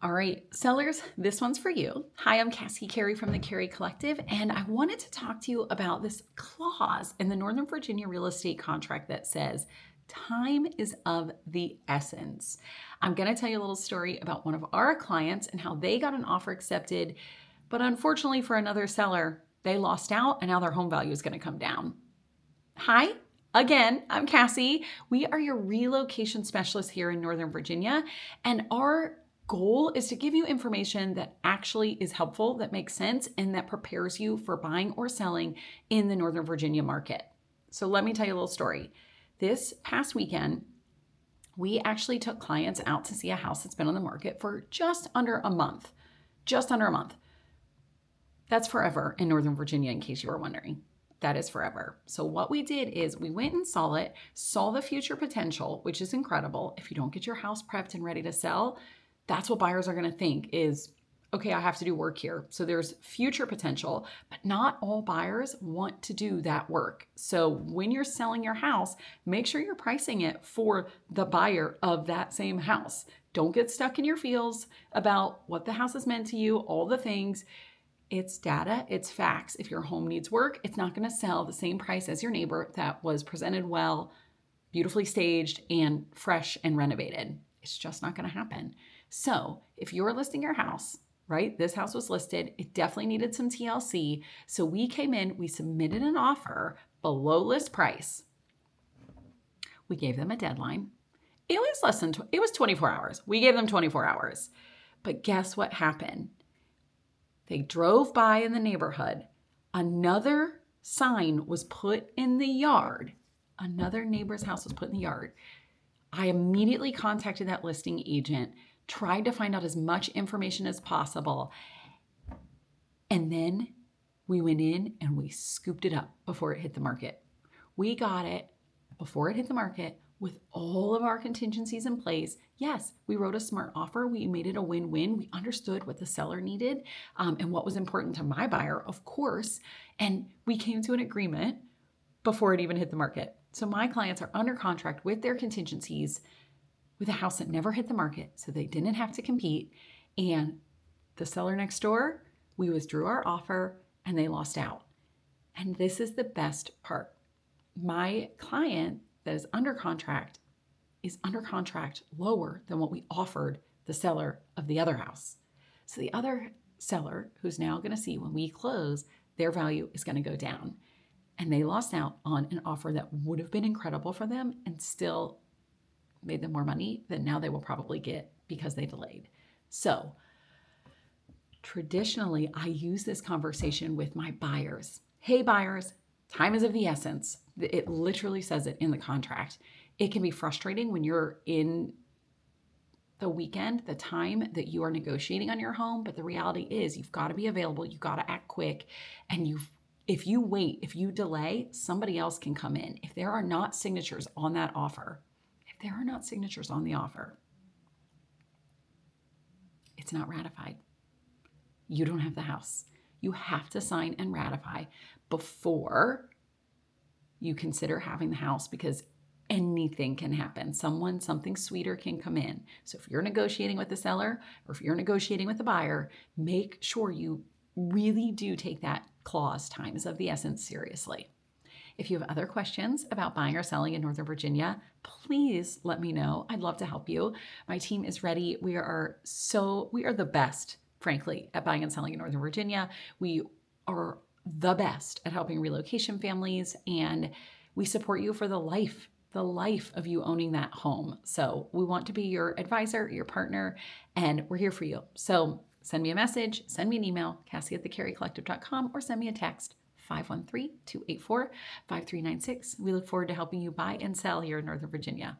All right, sellers, this one's for you. Hi, I'm Carey from the Carey Collective, and I wanted to talk to you about this clause in the Northern Virginia real estate contract that says, time is of the essence. I'm going to tell you a little story about one of our clients and how they got an offer accepted, but unfortunately for another seller, they lost out and now their home value is going to come down. Hi, again, I'm Casi. We are your relocation specialist here in Northern Virginia, and our goal is to give you information that actually is helpful, that makes sense, and that prepares you for buying or selling in the Northern Virginia market. So let me tell you a little story. This past weekend, we actually took clients out to see a house that's been on the market for just under a month. Just under a month. That's forever in Northern Virginia, in case you were wondering. That is forever. So what we did is we went and saw it, saw the future potential, which is incredible. If you don't get your house prepped and ready to sell, that's what buyers are going to think is, okay, I have to do work here. So there's future potential, but not all buyers want to do that work. So when you're selling your house, make sure you're pricing it for the buyer of that same house. Don't get stuck in your feels about what the house has meant to you, all the things. It's data, it's facts. If your home needs work, it's not going to sell the same price as your neighbor that was presented well, beautifully staged, and fresh and renovated. It's just not going to happen. So if you're listing your house, right, this house was listed, it definitely needed some TLC. So we came in, we submitted an offer below list price. We gave them a deadline. It was 24 hours. We gave them 24 hours. But guess what happened? They drove by in the neighborhood. Another sign was put in the yard. Another neighbor's house was put in the yard. I immediately contacted that listing agent, tried to find out as much information as possible. And then we went in and we scooped it up before it hit the market. We got it before it hit the market with all of our contingencies in place. Yes, we wrote a smart offer. We made it a win-win. We understood what the seller needed and what was important to my buyer, of course. And we came to an agreement before it even hit the market. So my clients are under contract with their contingencies with a house that never hit the market, so they didn't have to compete. And the seller next door, we withdrew our offer and they lost out. And this is the best part. My client that is under contract lower than what we offered the seller of the other house. So the other seller, who's now going to see when we close, their value is going to go down. And they lost out on an offer that would have been incredible for them and still made them more money than now they will probably get because they delayed. So traditionally, I use this conversation with my buyers. Hey, buyers, time is of the essence. It literally says it in the contract. It can be frustrating when you're in the weekend, the time that you are negotiating on your home, but the reality is you've got to be available, you've got to act quick, and if you wait, if you delay, somebody else can come in. If there are not signatures on that offer, it's not ratified. You don't have the house. You have to sign and ratify before you consider having the house, because anything can happen. Something sweeter can come in. So if you're negotiating with the seller or if you're negotiating with the buyer, make sure you really do take that clause, time is of the essence, seriously. If you have other questions about buying or selling in Northern Virginia, please let me know. I'd love to help you. My team is ready. We are the best, frankly, at buying and selling in Northern Virginia. We are the best at helping relocation families, and we support you for the life of you owning that home. So we want to be your advisor, your partner, and we're here for you. So send me a message, send me an email, Cassie@thecareycollective.com, or send me a text, 513-284-5396. We look forward to helping you buy and sell here in Northern Virginia.